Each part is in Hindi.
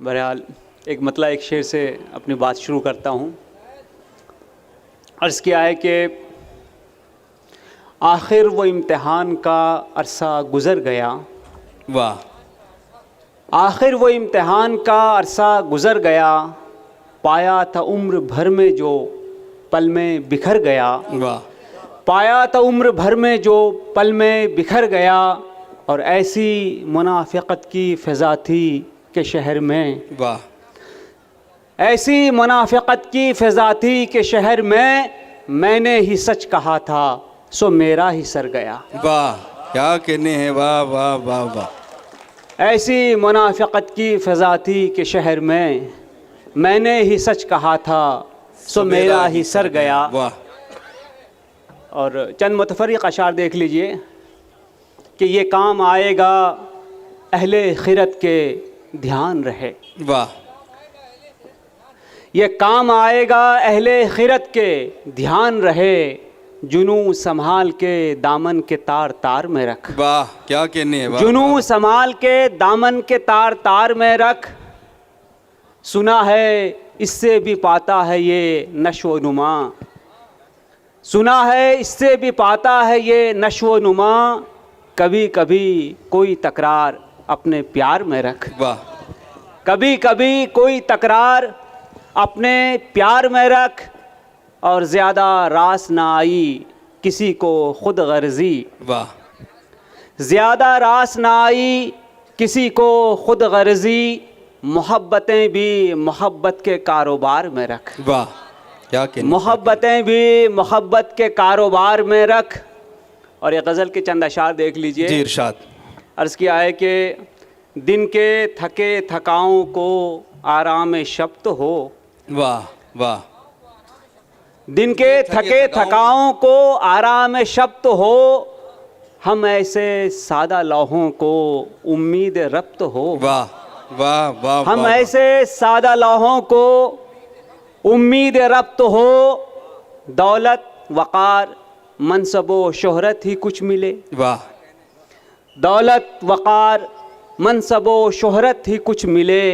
बहरहाल एक मतलब एक शेर से अपनी बात शुरू करता हूँ। अर्ज़ किया है कि आखिर वो इम्तिहान का अरसा गुज़र गया। वाह। आखिर वो इम्तिहान का अरसा गुज़र गया, पाया था उम्र भर में जो पल में बिखर गया। वाह। पाया था उम्र भर में जो पल में बिखर गया, और ऐसी मुनाफ़िक़त की फ़िज़ा थी कि शहर में। वाह। ऐसी मुनाफ़िक़त की फ़िज़ा थी कि शहर में, मैंने ही सच कहा था सो मेरा ही सर गया। वाह, क्या कहने हैं। वाह वाह वाह वाह। ऐसी मुनाफ़िक़त की फ़िज़ा थी कि शहर में, मैंने ही सच कहा था सो मेरा ही सर गया। वाह। और चंद मुतफ़र्रिक़ अशार देख लीजिए कि ये काम आएगा अहले खिरत के ध्यान रहे। वाह। ये काम आएगा अहले खिरत के ध्यान रहे, जुनू संभाल के दामन के तार तार में रख। वाह, क्या कहने हैं। जुनू संभाल के दामन के तार तार में रख, सुना है इससे भी पाता है ये नशो नुमा। सुना है इससे भी पाता है ये नशो नुमा, कभी कभी कोई तकरार अपने प्यार में रख। वाह। कभी कभी कोई तकरार अपने प्यार में रख, और ज़्यादा रास ना आई किसी को खुद गर्जी। वाह। ज़्यादा रास ना आई किसी को खुद गर्जी, मोहब्बतें भी मोहब्बत के कारोबार में रख। वाह, क्या कहने। मोहब्बतें भी मोहब्बत के कारोबार में रख। और ये गज़ल के चंद अशार देख लीजिए। जी, इरशाद। अर्ज़ किया है कि दिन के थके थकाओं को आराम शब तो हो। वाह वाह। दिन के थके थकाओं को आराम शब तो हो, हम ऐसे सादा लौहों को उम्मीद रब तो हो। वाह वाह वाह। हम ऐसे सादा लौहों को उम्मीद रब तो हो, दौलत वक़ार मनसबो शोहरत ही कुछ मिले। वाह। दौलत वक़ार मनसबो शोहरत ही कुछ मिले,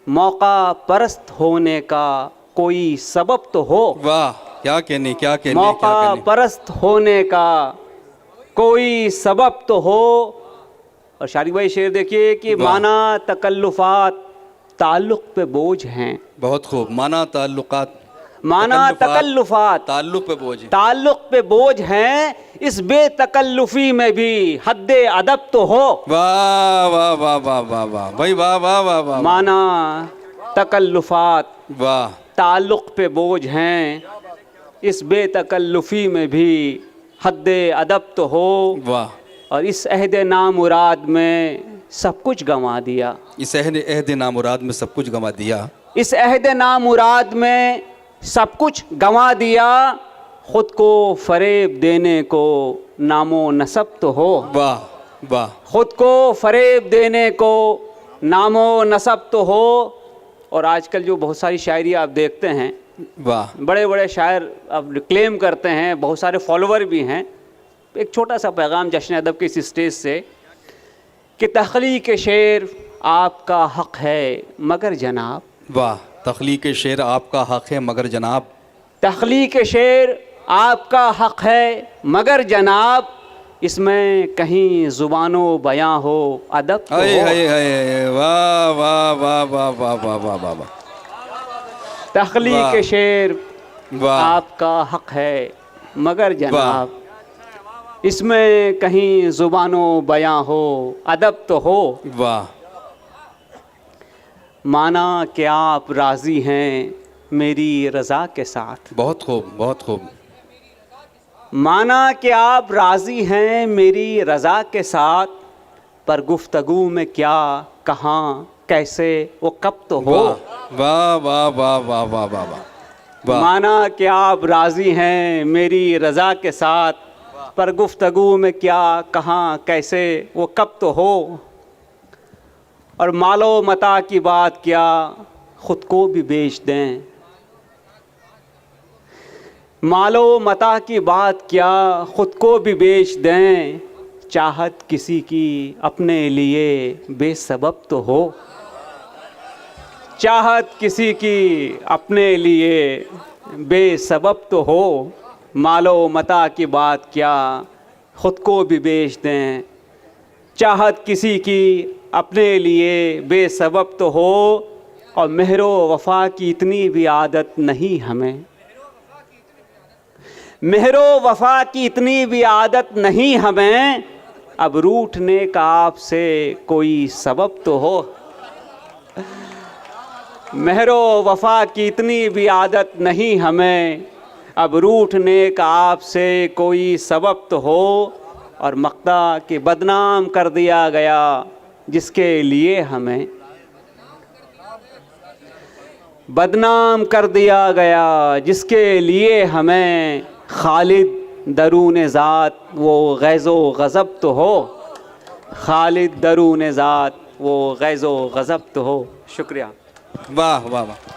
मौका परस्त होने का कोई सबब तो हो। वाह, क्या कहने, क्या कहने। मौका परस्त होने का कोई सबब तो हो। और शारिक भाई शेर देखिए कि माना तकल्लुफ़ात ताल्लुक़ पे बोझ हैं। बहुत खूब। माना ताल्लुकात, माना तकल्लुफ़ात ताल्लुक़ पे बोझ। ताल्लुक़ पे बोझ हैं, इस बेतकल्लुफ़ी में भी हद्दे अदब तो हो। वाह वाह वाह वाह वाह वाह भाई, वाह वाह वाह वाह। माना तकल्लुफ़ात वाह। ताल्लुक़ पे बोझ हैं, इस बेतकल्लुफ़ी में भी हद्दे अदब तो हो। वाह। और इस अहद नामुराद में सब कुछ गंवा दिया। इस अहद नामुराद में सब कुछ गंवा दिया। इस अहद नामुराद में सब कुछ गंवा दिया, खुद को फरेब देने को नामो नसब तो हो। वाह वाह। खुद को फरेब देने को नामो नसब तो हो। और आजकल जो बहुत सारी शायरी आप देखते हैं, वाह। बड़े बड़े शायर अब क्लेम करते हैं, बहुत सारे फॉलोवर भी हैं। एक छोटा सा पैगाम जश्न अदब के इस स्टेज से कि तख्लीक शेर आपका हक़ है मगर जनाब। वाह, तख्लीक शेर आपका हक़ है मगर जनाब। तख्लीक शेर आपका हक़ है मगर जनाब, इसमें कहीं ज़ुबानो बयां हो अदब तो हाय हो। हाय हाय। वाह वाह वाह वाह वाह वाह वाह वाह वाह। तख्लीक शेर वाह। आपका हक़ है मगर जनाब, इसमें कहीं ज़ुबानो बयां हो अदब तो हो। वाह। माना कि आप राज़ी हैं मेरी रज़ा के साथ। बहुत खूब, बहुत खूब। माना कि आप राज़ी हैं मेरी रज़ा के साथ, पर गुफ्तगू में क्या कहाँ कैसे वो कब तो हो। वाह वाह वाह वाह वाह वाह वाह। माना कि आप राज़ी हैं मेरी रज़ा के साथ, पर गुफ्तगू में क्या कहाँ कैसे वो कब तो हो। और मालो मता की बात क्या ख़ुद को भी बेच दें। मालो मता की बात क्या ख़ुद को भी बेच दें, चाहत किसी की अपने लिए बेसबब तो हो। चाहत किसी की अपने लिए बेसबब तो हो, मालो मता की बात क्या ख़ुद को भी बेच दें। चाहत किसी की अपने लिए बेसबब तो हो, और मेहरो वफ़ा की इतनी भी आदत नहीं हमें। मेहरो वफ़ा की इतनी भी आदत नहीं हमें, अब रूठने का आपसे कोई सबब तो हो। मेहरो वफ़ा की इतनी भी आदत नहीं हमें, अब रूठने का आपसे कोई सबब तो हो। और मक्ता के बदनाम कर दिया गया जिसके लिए हमें, बदनाम कर दिया गया जिसके लिए हमें। खालिद दरूने ज़ात वो गैज़ो गज़ब तो हो, खालिद दरूने ज़ात वो गैज़ो गज़ब तो हो। शुक्रिया। वाह वाह वाह।